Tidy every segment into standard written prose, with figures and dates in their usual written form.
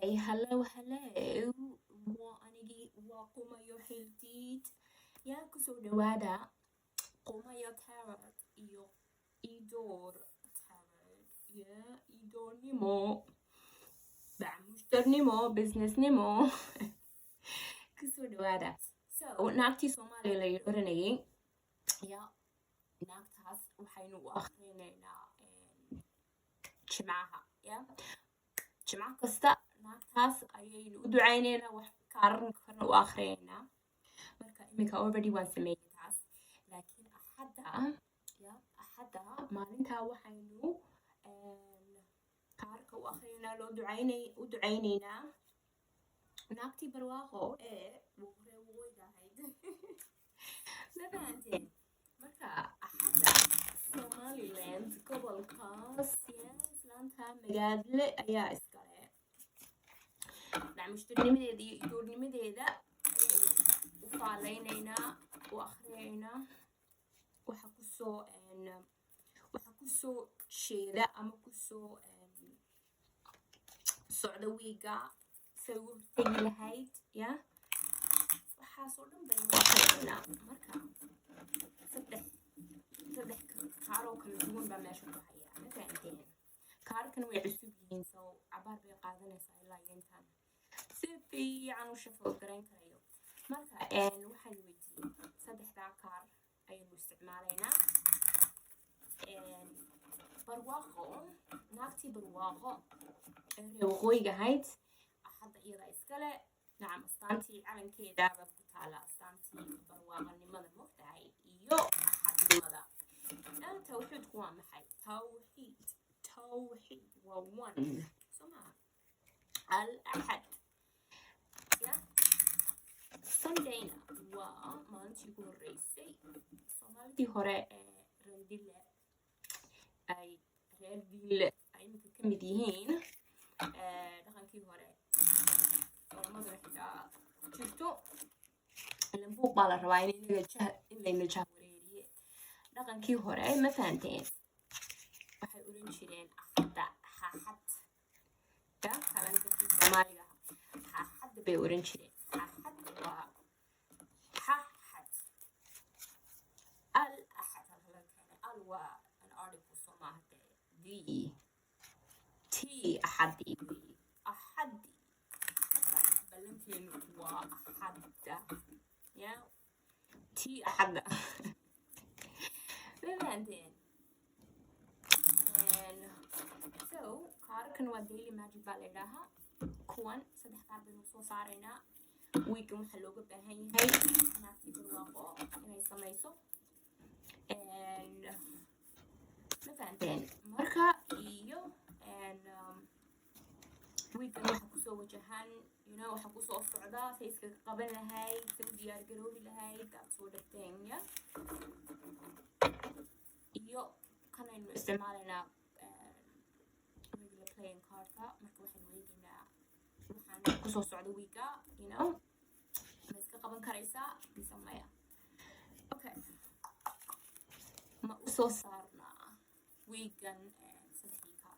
Okay, hello. Waa anigii waa Qumayo Xildiid. Yaa kusoo dhawaada Qumayo Tarot iyo Idoor Tarot. Yeah, Idoornimo, bacmushternimo, businessnimo. Kusoo dhawaada. So, naagtii Soomaaliya la oranayay. Yeah, naagtaas waxaynu u akhrinaynaa Jimcaha. Yeah. Jimca kasta naagtaas ayaynu u ducaynaynaa wax kaaran karna u akhriyaynaa. Marka iminka already waan sameeyay taas. Laakiin axadda maalintaa waxaynu kaarka u akhriyaynaa u ducaynaynaa naagtii barwaaqo ee waqooyiga ahayd. Ma fahanteen? Marka axadda Somaliland gobolkaas islaanta magaadle ayaa iskale. Bacmushtanimadeeda iyo idoornimadeeda ayaynu u faaleynaynaa u akhriyaynaa waxa kusoo jeeda ama kusoo socda wiiga say ugu hortegi lahayd. Yeah, waxaasoo dhan baynu u akhriyaynaa. Marka saddex kaaroo kala duwan baa meesha ku haya. Ma fahanteen? kaarkan way cusub yihiin, so cabaar bay qaadanaysaa ilaa iyo intaan si fiican u shafo garayn karayo. Marka waxaan weydiiyey saddexdaa kaar ayaynu isticmaalaynaa. Barwaaqo, naagtii barwaaqo ee waqooyiga ahayd axadda iyada iskale. Nacam, astaantii calankeeda baa ku taala, astaantii barwaaqanimada mogtahay iyo axadnimada. Tawxiidku waa maxay? Tawxiid waa one, somaa al-axad. Yeah. Sundayna waa maalintii ugu horreysay Soomaalidii hore ee reer Dille ay iminka ka mid yihiin. Dhaqankii hore Soomaalida xitaa jirto ilan buuq baa la rabaa in layna jahwareeriye. Dhaqankii hore ma fahanteen? waxay oran jireen axadda xaaxad. Kalandarkii Soomaaliga xaaxadda bay oran jireen. xaaxad waa xaaxad. al-axad halka laga keenay. al waa an article soo maaha dee. t axadii wey. axadii. Marka ballanteenu waa axadda. Yeah. t axadda. Ma fahanteen? So kaarkan waa daily magic baa la yidhaahaa. Kuwan saddex kaar baynu soo saaraynaa. Weekan waxaa looga baahan yahay naagtii barwaaqo inay samayso. Ma fahanteen? Marka iyo weekan waxa kusoo wajahan waxa kusoo socdaa say iskaga qaban lahayd, say u diyaar garoobi lahayd, that sort of thing. Yeah. iyo kanaynu isticmaalaynaa regular playing cardka. Marka waxaynu eegaynaa waxaan kusoo socda wiiga ma iska qaban karaysaa mise maya. Okay, ma usoo saarnaa wiigan saddexdii kaar.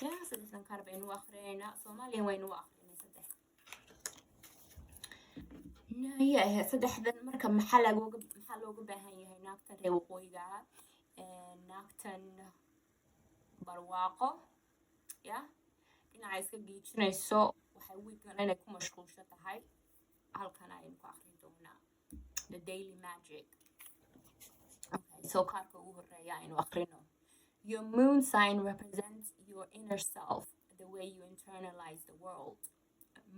Yeah, saddexdan kaar baynu u akhriyaynaa. Soomaaliyan waynu u akhrinay saddex. Saddexdan marka maxaa looga baahan yahay naagtan reer waqooyiga naagtan barwaaqo. Yeah, dhinaca iska giijinayso waxay wiigan inay ku mashquulsho tahay. halkan ayaynu ku akhrin doonaa the daily magic. Okay, so kaarka ugu horreeya aynu akhrino. Your moon sign represents your inner self, the way you internalize the world.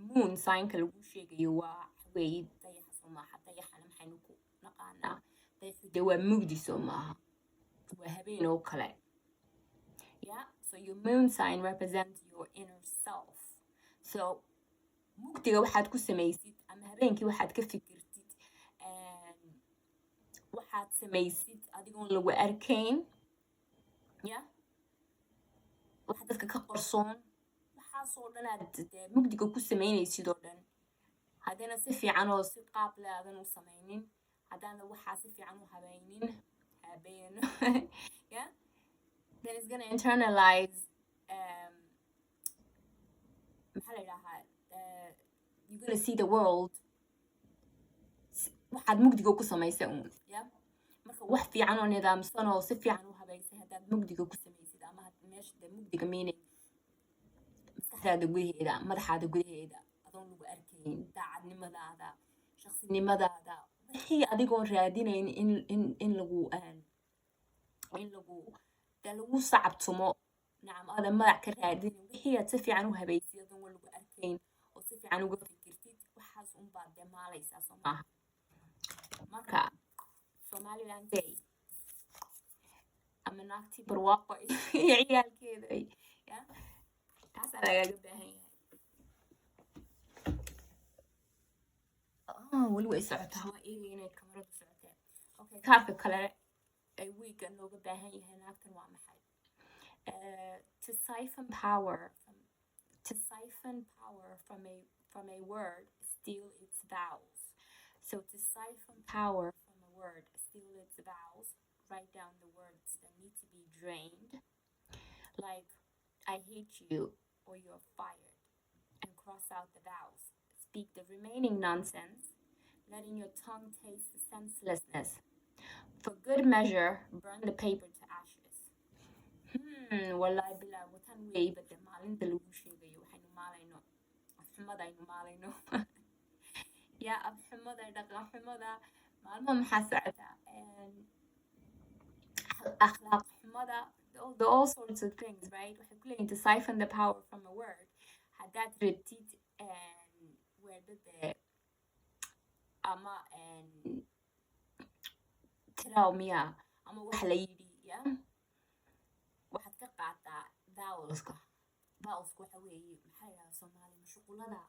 Moon signka lagu sheegayo waa way dayaxa soo maaha. Dayaxana maxaynu ku naqaanaa? Dayaxu dee waa mugdi soo maaha, waa habeen oo kale. Yeah, so your moon sign represents your inner self. So mugdiga waxaad ku samaysid ama habeenkii waxaad ka fikirtid waxaad samaysid adigoon lagu arkayn. Yeah, waxa dadka ka qarsoon waxaasoo dhan aad mugdiga ku samaynaysid oo dhan. haddana si fiican oo si qaab leh aadan u samaynin, haddaana waxaa si fiican u habeen yeah, then it's gonna internalize maxaa la yidhaahaa you're gonna see the world waxaad mugdiga ku samaysay uun marka wax fiican oo nidaamsan oo si fiican u habaysay haddaad mugdiga ku samaysid ama meesha dee mugdiga meaning maskaxdaada gudaheeda madaxaada gudaheeda adoon lagu arkayn daacadnimadaada shaqsinimadaada wixii adigoon raadinayn in lagu dee lagu sacabtumo nacam aadan madax ka raadin wixii aad si fiican u habaysay adoon wa lagu arkayn oo si fiican uga fikirtid waxaas unbaad dee maalaysaa soo maaha marka Somaliland Day ama naagtii barwaaqo iyo ciyaalkeeda taasaa lagaga baahan yahay weli way socotaa waa eegay inay kamaradu socotee okay kaarka kale ay wiiga looga baahan yahay naagtan waa maxay to siphon power from a word steal its vowels. So to siphon power from a word, steal its vowels, write down the words that need to be drained, like I hate you or you're fired, and cross out the vowels. Speak the remaining nonsense, letting your tongue taste the senselessness. For good measure, burn the paper to ashes. Wallahi billah, watan way bada maalinta lagu sheegayo waxaynu maalayno afxumada aynu maalayno يا أب حمضة دقة حمضة معلومة محاسعتها أخلاق حمضة all sorts of things right وحكولين to siphon the power from a word حدات رتيت word the أما تراو ميا أما وحلا يدي يا واحد كقعتا vowels وحوي محايا صومالي مشغولة دا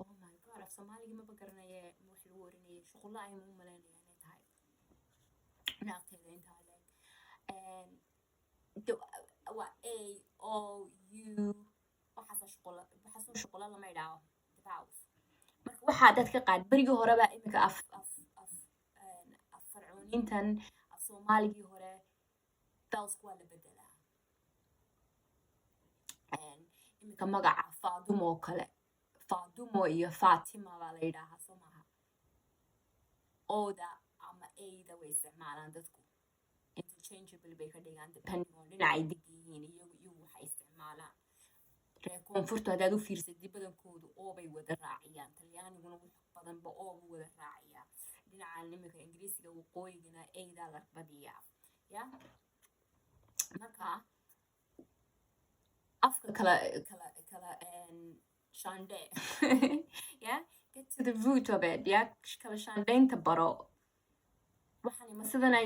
oh my god af Soomaaliga ma bagaranaye wax lagu warinayay shuqulo ay mu maleynayaan inay tahay naagteeda intaa leeg waa a o u waxaas shuqulo lama idhaaho vowels marka waxaa dad ka qaad berigii horeba iminka af farcooniintan af Soomaaligii hore vowels waa la bedelaa iminka magaca Faadumo oo kale Faadumo iyo Fatima baa la yidhaahaa soo maaha ooda ama ayda way isticmaalaan dadku interchangeable bay ka dhigaan depending on dhinacay deg yihiin iyagu waxay isticmaalaan reer koonfurta haddaad u fiirsatid badankoodu oobay wada raaciyaan talyaaniguna wax badanba oobu wada raaciyaa dhinacan iminka ingiriisiga waqooyigana aydaa la badiyaa ya marka afka kala shande yeah get to the root of it yeah kala shandeynta baro waxani ma sidana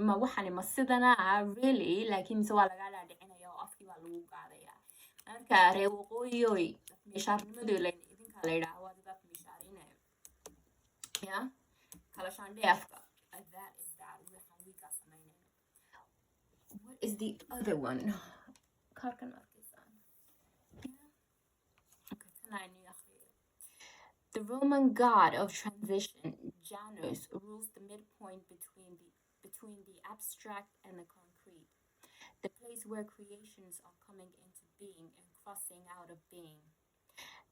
ma waxani ma sidana really laakiin mise waa laga dhaadhicinaya oo afkii baa lagu qaadaya marka reer waqooyiyoy mishaarnimadu idinka la yidhaha waa dad mishaarinayo yeah kala shandey afka that waxaan wiigaa samaynayno what is the other one kaarkan The Roman god of transition, Janus, rules the midpoint between the abstract and the concrete, the place where creations are coming into being and crossing out of being.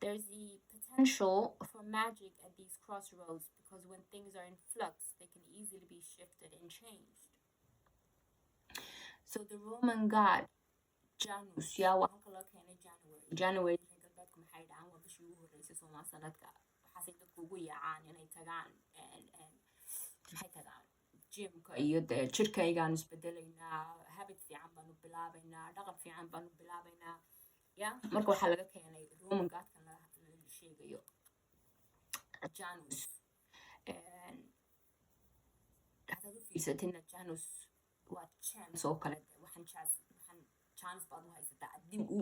There's the potential for magic at these crossroads because when things are in flux, they can easily be shifted and changed. So the Roman god, Janus, January, maxay dhacan waa bishii ugu horreysay Soomaa sanadka waxaasay dadku ugu yaacaan inay tagaan maxay tagaan jimka iyo dee jirkaygaan isbedelaynaa habit fiican baanu bilaabaynaa dhaqan fiican baanu bilaabaynaa ya marka waxaa laga keenay Roman godkan la sheegayo Janus haddaad u fiirsatina Janus waa chance oo kale waxaan chance baad u haysataa dib u